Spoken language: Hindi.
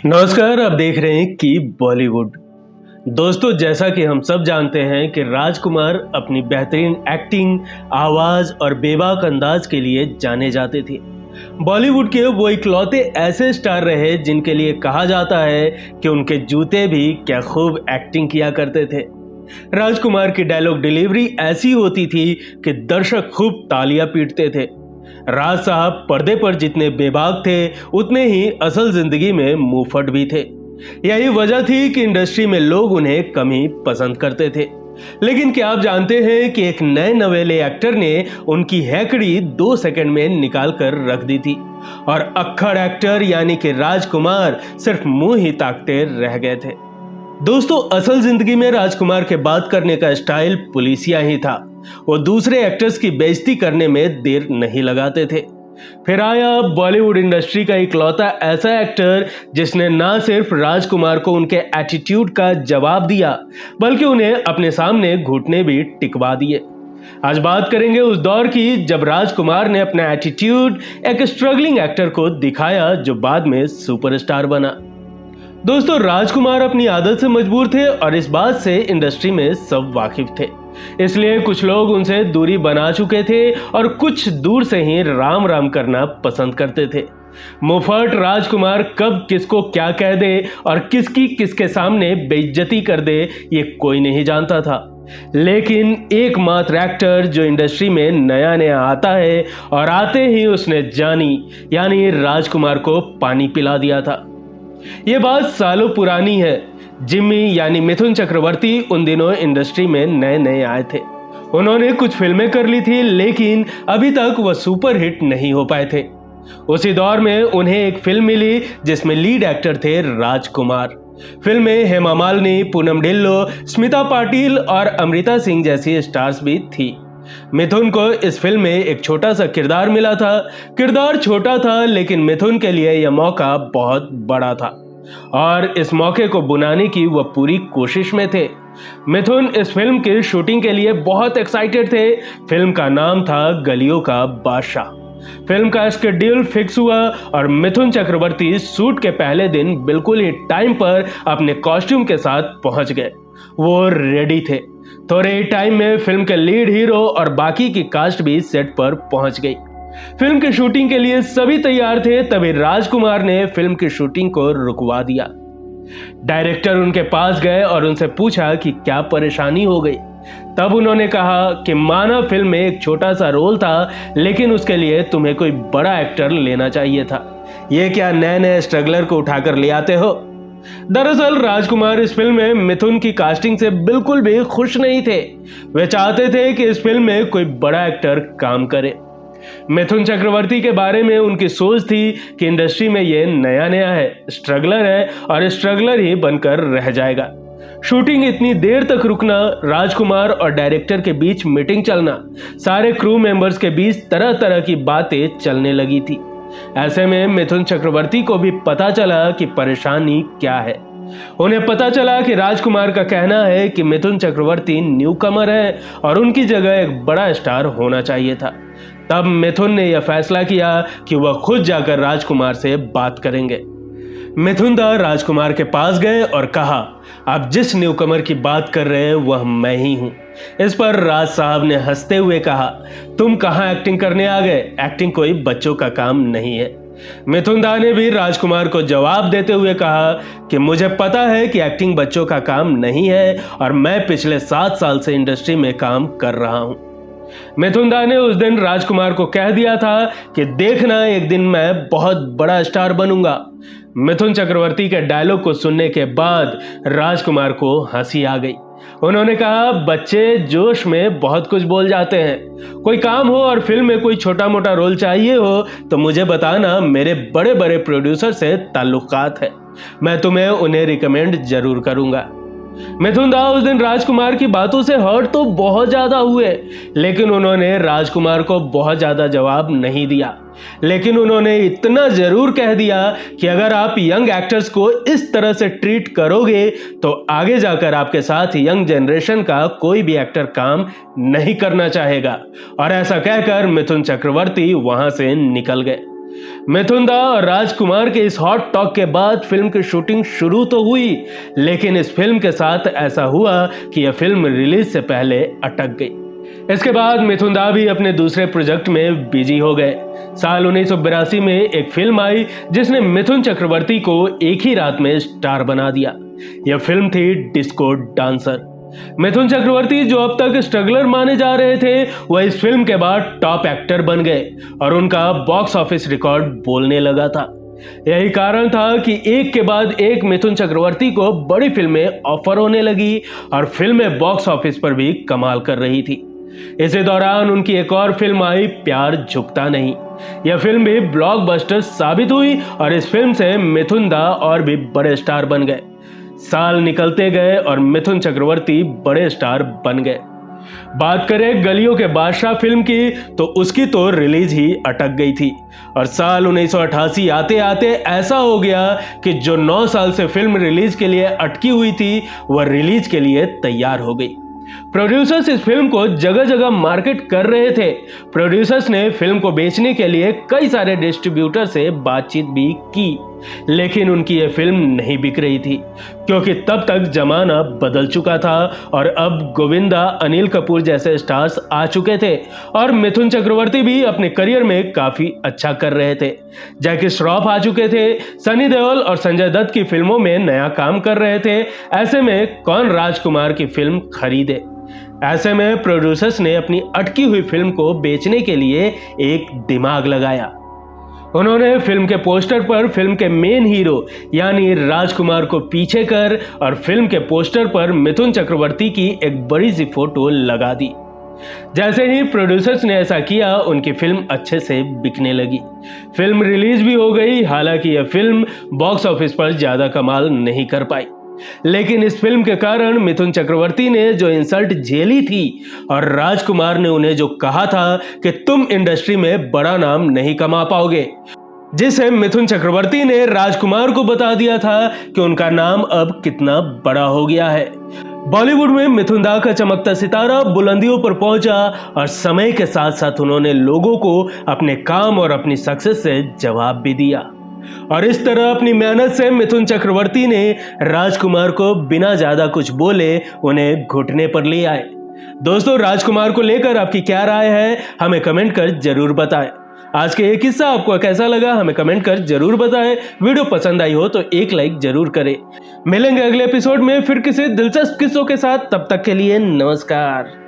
नमस्कार, आप देख रहे हैं कि बॉलीवुड। दोस्तों, जैसा कि हम सब जानते हैं कि राजकुमार अपनी बेहतरीन एक्टिंग, आवाज और बेबाक अंदाज के लिए जाने जाते थे। बॉलीवुड के वो इकलौते ऐसे स्टार रहे जिनके लिए कहा जाता है कि उनके जूते भी क्या खूब एक्टिंग किया करते थे। राजकुमार की डायलॉग डिलीवरी ऐसी होती थी कि दर्शक खूब तालियां पीटते थे। राज साहब पर्दे पर जितने बेबाक थे उतने ही असल जिंदगी में मुंहफट भी थे। यही वजह थी कि इंडस्ट्री में लोग उन्हें कम ही पसंद करते थे। लेकिन क्या आप जानते हैं कि एक नए नवेले एक्टर ने उनकी हैकड़ी 2 सेकंड में निकाल कर रख दी थी और अक्खड़ एक्टर यानी कि राजकुमार सिर्फ मुंह ही ताकते रह गए थे। दोस्तों, असल जिंदगी में राजकुमार के बात करने का स्टाइल पुलिसिया ही था। वो दूसरे एक्टर्स की बेइज्जती करने में देर नहीं लगाते थे। फिर आया बॉलीवुड इंडस्ट्री का इकलौता ऐसा एक्टर जिसने ना सिर्फ राजकुमार को उनके एटीट्यूड का जवाब दिया बल्कि उन्हें अपने सामने घुटने भी टिकवा दिए। आज बात करेंगे उस दौर की जब राजकुमार ने अपना एटीट्यूड एक स्ट्रगलिंग एक्टर को दिखाया जो बाद में सुपरस्टार बना। दोस्तों, राजकुमार अपनी आदत से मजबूर थे और इस बात से इंडस्ट्री में सब वाकिफ थे। इसलिए कुछ लोग उनसे दूरी बना चुके थे और कुछ दूर से ही राम राम करना पसंद करते थे। मुफट राजकुमार कब किसको क्या कह दे और किसकी किसके सामने बेइज्जती कर दे ये कोई नहीं जानता था। लेकिन एकमात्र एक्टर जो इंडस्ट्री में नया नया आता है और आते ही उसने जानी यानी राजकुमार को पानी पिला दिया था। ये बात सालों पुरानी है। जिम्मी यानी मिथुन चक्रवर्ती उन दिनों इंडस्ट्री में नए नए आए थे। उन्होंने कुछ फिल्में कर ली थी लेकिन अभी तक वह सुपर हिट नहीं हो पाए थे। उसी दौर में उन्हें एक फिल्म मिली जिसमें लीड एक्टर थे राजकुमार। फिल्म में हेमा मालिनी, पूनम ढिल्लो, स्मिता पाटिल और अमृता सिंह जैसी स्टार्स भी थी। मिथुन को इस फिल्म में एक छोटा सा किरदार मिला था। किरदार छोटा था लेकिन मिथुन के लिए यह मौका बहुत बड़ा था और इस मौके को बुनाने की वह पूरी कोशिश में थे। मिथुन इस फिल्म की शूटिंग के लिए बहुत एक्साइटेड थे। फिल्म का नाम था गलियों का बादशाह। फिल्म का शेड्यूल फिक्स हुआ और मिथुन चक्रवर्ती शूट के पहले दिन बिल्कुल ही टाइम पर अपने कॉस्ट्यूम के साथ पहुंच गए। वो रेडी थे। थोड़े ही टाइम में फिल्म के लीड हीरो और बाकी की कास्ट भी सेट पर पहुंच गई। फिल्म की शूटिंग के लिए सभी तैयार थे, तभी राजकुमार ने फिल्म की शूटिंग को रुकवा दिया। डायरेक्टर उनके पास गए और उनसे पूछा कि क्या परेशानी हो गई। तब उन्होंने कहा कि माना फिल्म में एक छोटा सा रोल था लेकिन उसके लिए तुम्हें कोई बड़ा एक्टर लेना चाहिए था। ये क्या नए नए स्ट्रगलर को उठाकर ले आते हो। दरअसल राजकुमार इस फिल्म में मिथुन की कास्टिंग से बिल्कुल भी खुश नहीं थे। वे चाहते थे कि इस फिल्म में कोई बड़ा एक्टर काम करे। मिथुन चक्रवर्ती के बारे में उनकी सोच थी कि इंडस्ट्री में ये नया नया है, स्ट्रगलर है और स्ट्रगलर ही बनकर रह जाएगा। शूटिंग इतनी देर तक रुकना, राजकुमार और डायरेक्टर के बीच मीटिंग चलना, सारे क्रू मेंबर्स के बीच तरह तरह की बातें चलने लगी थी। ऐसे में मिथुन चक्रवर्ती को भी पता चला कि परेशानी क्या है। उन्हें पता चला कि राजकुमार का कहना है कि मिथुन चक्रवर्ती न्यूकमर है और उनकी जगह एक बड़ा स्टार होना चाहिए था। तब मिथुन ने यह फैसला किया कि वह खुद जाकर राजकुमार से बात करेंगे। मिथुन दा राजकुमार के पास गए और कहा, आप जिस न्यूकमर की बात कर रहे हैं वह मैं ही हूं। इस पर राज साहब ने हंसते हुए कहा, तुम कहां एक्टिंग करने आ गए, एक्टिंग कोई बच्चों का काम नहीं है। मिथुन दा ने भी राजकुमार को जवाब देते हुए कहा कि मुझे पता है कि एक्टिंग बच्चों का काम नहीं है और मैं पिछले 7 साल से इंडस्ट्री में काम कर रहा हूं। मिथुन दा ने उस दिन राजकुमार को कह दिया था कि देखना, एक दिन मैं बहुत बड़ा स्टार बनूंगा। मिथुन चक्रवर्ती के डायलॉग को सुनने के बाद राजकुमार को हंसी आ गई। उन्होंने कहा, बच्चे जोश में बहुत कुछ बोल जाते हैं। कोई काम हो और फिल्म में कोई छोटा मोटा रोल चाहिए हो तो मुझे बताना, मेरे बड़े बड़े प्रोड्यूसर से ताल्लुकात है, मैं तुम्हें उन्हें रिकमेंड जरूर करूंगा। मिथुन दा उस दिन राजकुमार की बातों से हर्ट तो बहुत ज्यादा हुए लेकिन उन्होंने राजकुमार को बहुत ज्यादा जवाब नहीं दिया। लेकिन उन्होंने इतना जरूर कह दिया कि अगर आप यंग एक्टर्स को इस तरह से ट्रीट करोगे तो आगे जाकर आपके साथ यंग जनरेशन का कोई भी एक्टर काम नहीं करना चाहेगा। और ऐसा कहकर मिथुन चक्रवर्ती वहां से निकल गए। मिथुन दा और राजकुमार के इस हॉट टॉक के बाद फिल्म की शूटिंग शुरू तो हुई, लेकिन इस फिल्म के साथ ऐसा हुआ कि यह फिल्म रिलीज से पहले अटक गई। इसके बाद मिथुन दा भी अपने दूसरे प्रोजेक्ट में बिजी हो गए। साल 1982 में एक फिल्म आई जिसने मिथुन चक्रवर्ती को एक ही रात में स्टार बना दिया। यह फिल्म थी डिस्को डांसर। मिथुन चक्रवर्ती, जो अब तक स्ट्रगलर माने जा रहे थे, वह इस फिल्म के बाद टॉप एक्टर बन गए और उनका बॉक्स ऑफिस रिकॉर्ड बोलने लगा था। यही कारण था कि एक के बाद एक मिथुन चक्रवर्ती को बड़ी फिल्में ऑफर होने लगी और फिल्में बॉक्स ऑफिस पर भी कमाल कर रही थी। इसी दौरान उनकी एक और फिल्म आई, प्यार झुकता नहीं। यह फिल्म भी ब्लॉकबस्टर साबित हुई और इस फिल्म से मिथुन दा और भी बड़े स्टार बन गए। साल निकलते गए और मिथुन चक्रवर्ती बड़े स्टार बन गए। बात करें गलियों के बादशाह फिल्म की, तो उसकी तो रिलीज ही अटक गई थी और साल 1988 आते आते ऐसा हो गया कि जो 9 साल से फिल्म रिलीज के लिए अटकी हुई थी, वह रिलीज के लिए तैयार हो गई। प्रोड्यूसर्स इस फिल्म को जगह जगह मार्केट कर रहे थे। प्रोड्यूसर्स ने फिल्म को बेचने के लिए कई सारे डिस्ट्रीब्यूटर से बातचीत भी की, लेकिन उनकी यह फिल्म नहीं बिक रही थी, क्योंकि तब तक जमाना बदल चुका था और अब गोविंदा, अनिल कपूर जैसे स्टार्स आ चुके थे और मिथुन चक्रवर्ती भी अपने करियर में काफी अच्छा कर रहे थे। जैकी श्रॉफ आ चुके थे, सनी देओल और संजय दत्त की फिल्मों में नया काम कर रहे थे। ऐसे में कौन राजकुमार की फिल्म खरीदे? ऐसे में प्रोड्यूसर्स ने अपनी अटकी हुई फिल्म को बेचने के लिए एक दिमाग लगाया। उन्होंने फिल्म के पोस्टर पर फिल्म के मेन हीरो यानी राजकुमार को पीछे कर और फिल्म के पोस्टर पर मिथुन चक्रवर्ती की एक बड़ी सी फोटो लगा दी। जैसे ही प्रोड्यूसर्स ने ऐसा किया, उनकी फिल्म अच्छे से बिकने लगी। फिल्म रिलीज भी हो गई। हालांकि यह फिल्म बॉक्स ऑफिस पर ज्यादा कमाल नहीं कर पाई, लेकिन इस फिल्म के कारण मिथुन चक्रवर्ती ने जो इंसल्ट झेली थी और राजकुमार ने उन्हें जो कहा था कि तुम इंडस्ट्री में बड़ा नाम नहीं कमा पाओगे, जिसे मिथुन चक्रवर्ती ने राजकुमार को बता दिया था कि उनका नाम अब कितना बड़ा हो गया है। बॉलीवुड में मिथुन दा का चमकता सितारा बुलंदियों पर पहुंचा और समय के साथ साथ उन्होंने लोगों को अपने काम और अपनी सक्सेस से जवाब भी दिया और इस तरह अपनी मेहनत से मिथुन चक्रवर्ती ने राजकुमार को बिना ज्यादा कुछ बोले उन्हें घुटने पर ले आए। दोस्तों, राजकुमार को लेकर आपकी क्या राय है, हमें कमेंट कर जरूर बताएं। आज के ये किस्सा आपको कैसा लगा, हमें कमेंट कर जरूर बताएं। वीडियो पसंद आई हो तो एक लाइक जरूर करें। मिलेंगे अगले एपिसोड में फिर किसी दिलचस्प किस्सों के साथ। तब तक के लिए नमस्कार।